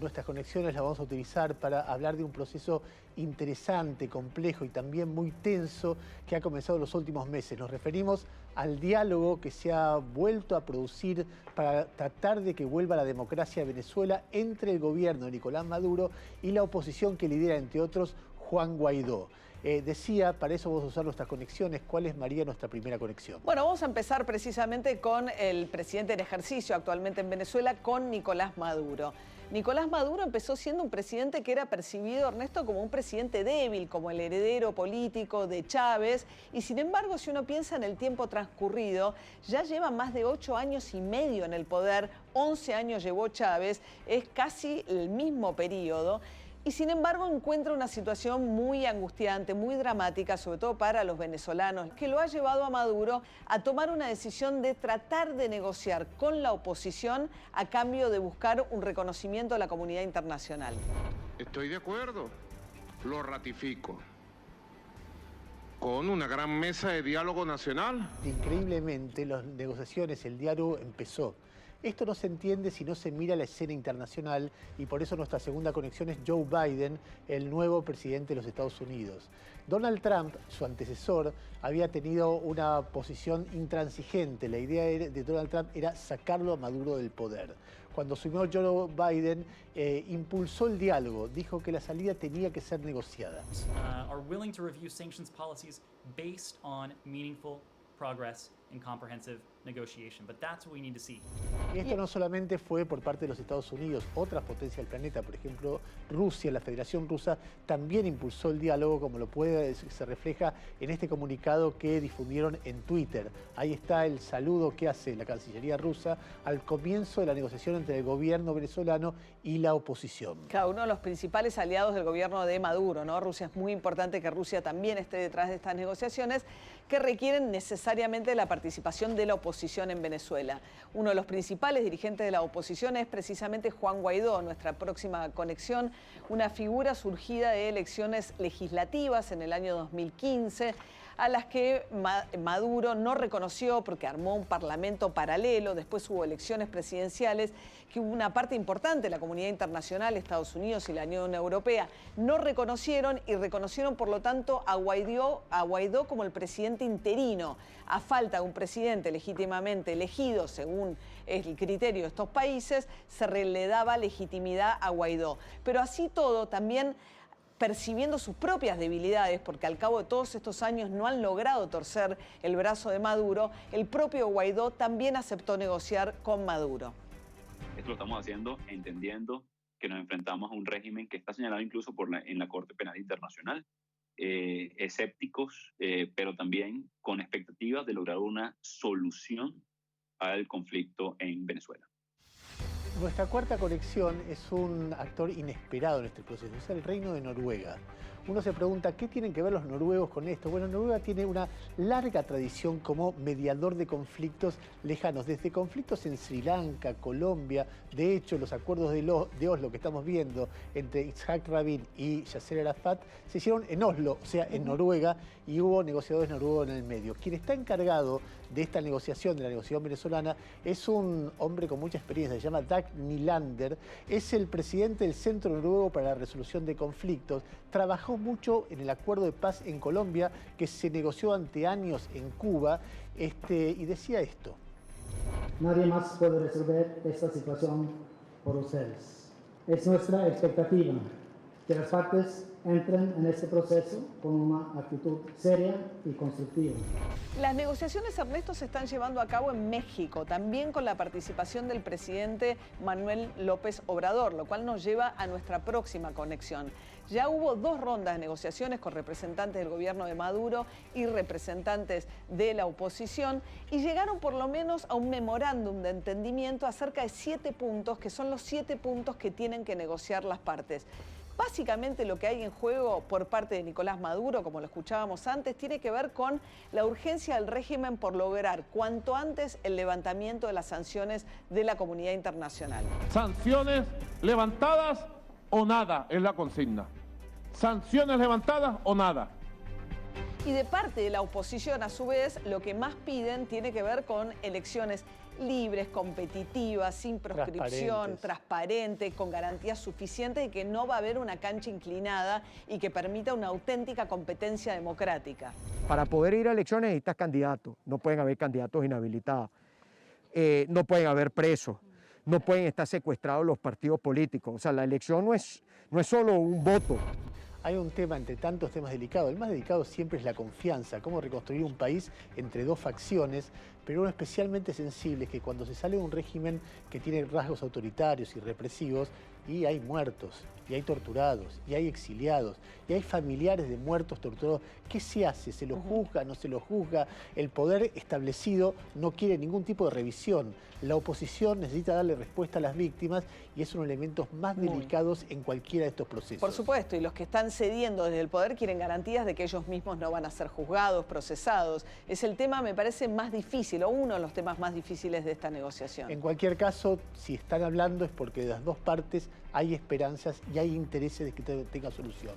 Nuestras conexiones las vamos a utilizar para hablar de un proceso interesante, complejo y también muy tenso que ha comenzado en los últimos meses. Nos referimos al diálogo que se ha vuelto a producir para tratar de que vuelva la democracia a Venezuela entre el gobierno de Nicolás Maduro y la oposición que lidera, entre otros, Juan Guaidó. Decía, para eso vamos a usar nuestras conexiones. ¿Cuál es, María, nuestra primera conexión? Bueno, vamos a empezar precisamente con el presidente en ejercicio actualmente en Venezuela, con Nicolás Maduro. Nicolás Maduro empezó siendo un presidente que era percibido, Ernesto, como un presidente débil, como el heredero político de Chávez. Y sin embargo, si uno piensa en el tiempo transcurrido, ya lleva más de 8 años y medio en el poder, 11 años llevó Chávez, es casi el mismo periodo. Y sin embargo encuentra una situación muy angustiante, muy dramática, sobre todo para los venezolanos, que lo ha llevado a Maduro a tomar una decisión de tratar de negociar con la oposición a cambio de buscar un reconocimiento de la comunidad internacional. Estoy de acuerdo, lo ratifico. Con una gran mesa de diálogo nacional. Increíblemente, las negociaciones, el diálogo empezó. Esto no se entiende si no se mira la escena internacional y por eso nuestra segunda conexión es Joe Biden, el nuevo presidente de los Estados Unidos. Donald Trump, su antecesor, había tenido una posición intransigente. La idea de Donald Trump era sacarlo a Maduro del poder. Cuando asumió Joe Biden, impulsó el diálogo, dijo que la salida tenía que ser negociada. Are willing to review sanctions policies based on meaningful progress and comprehensive negotiation, but that's what we need to see. Y esto no solamente fue por parte de los Estados Unidos, otras potencias del planeta, por ejemplo, Rusia, la Federación Rusa, también impulsó el diálogo, como se refleja en este comunicado que difundieron en Twitter. Ahí está el saludo que hace la Cancillería rusa al comienzo de la negociación entre el gobierno venezolano y la oposición. Claro, uno de los principales aliados del gobierno de Maduro, ¿no? Rusia, es muy importante que Rusia también esté detrás de estas negociaciones que requieren necesariamente la participación de la oposición en Venezuela. Uno de los principales dirigentes de la oposición es precisamente Juan Guaidó, nuestra próxima conexión, una figura surgida de elecciones legislativas en el año 2015, a las que Maduro no reconoció porque armó un parlamento paralelo. Después hubo elecciones presidenciales que una parte importante de la comunidad internacional, Estados Unidos y la Unión Europea, no reconocieron y reconocieron, por lo tanto, a Guaidó como el presidente interino. A falta de un presidente legítimamente elegido, según el criterio de estos países, se le daba legitimidad a Guaidó. Pero así todo, también percibiendo sus propias debilidades, porque al cabo de todos estos años no han logrado torcer el brazo de Maduro, el propio Guaidó también aceptó negociar con Maduro. Esto lo estamos haciendo entendiendo que nos enfrentamos a un régimen que está señalado incluso en la Corte Penal Internacional. Escépticos, pero también con expectativas de lograr una solución al conflicto en Venezuela. Nuestra cuarta conexión es un actor inesperado en este proceso, es el Reino de Noruega. Uno se pregunta, ¿qué tienen que ver los noruegos con esto? Bueno, Noruega tiene una larga tradición como mediador de conflictos lejanos, desde conflictos en Sri Lanka, Colombia. De hecho, los acuerdos de Oslo que estamos viendo entre Yitzhak Rabin y Yasser Arafat se hicieron en Oslo, o sea, en Noruega, y hubo negociadores noruegos en el medio. Quien está encargado de esta negociación, de la negociación venezolana, es un hombre con mucha experiencia, se llama Dag Nylander, es el presidente del Centro Noruego para la Resolución de Conflictos, trabajó mucho en el acuerdo de paz en Colombia que se negoció ante años en Cuba, y decía esto. Nadie más puede resolver esta situación por ustedes. Es nuestra expectativa que las partes entren en este proceso con una actitud seria y constructiva. Las negociaciones, Ernesto, se están llevando a cabo en México, también con la participación del presidente Manuel López Obrador, lo cual nos lleva a nuestra próxima conexión. Ya hubo 2 rondas de negociaciones con representantes del gobierno de Maduro y representantes de la oposición y llegaron por lo menos a un memorándum de entendimiento acerca de 7 puntos, que son los 7 puntos que tienen que negociar las partes. Básicamente lo que hay en juego por parte de Nicolás Maduro, como lo escuchábamos antes, tiene que ver con la urgencia del régimen por lograr cuanto antes el levantamiento de las sanciones de la comunidad internacional. Sanciones levantadas o nada es la consigna. Sanciones levantadas o nada. Y de parte de la oposición, a su vez, lo que más piden tiene que ver con elecciones libres, competitivas, sin proscripción, transparente, con garantías suficientes y que no va a haber una cancha inclinada y que permita una auténtica competencia democrática. Para poder ir a elecciones necesitas candidatos, no pueden haber candidatos inhabilitados, no pueden haber presos, no pueden estar secuestrados los partidos políticos. O sea, la elección no es solo un voto. Hay un tema entre tantos temas delicados. El más delicado siempre es la confianza, cómo reconstruir un país entre dos facciones, pero uno especialmente sensible es que cuando se sale de un régimen que tiene rasgos autoritarios y represivos, y hay muertos, y hay torturados, y hay exiliados, y hay familiares de muertos, torturados, ¿qué se hace? ¿Se lo juzga? ¿No se lo juzga? El poder establecido no quiere ningún tipo de revisión. La oposición necesita darle respuesta a las víctimas y es uno de los elementos más delicados en cualquiera de estos procesos. Por supuesto, y los que están cediendo desde el poder quieren garantías de que ellos mismos no van a ser juzgados, procesados. Es el tema, me parece, más difícil, o uno de los temas más difíciles de esta negociación. En cualquier caso, si están hablando es porque de las dos partes hay esperanzas y hay intereses de que tenga solución.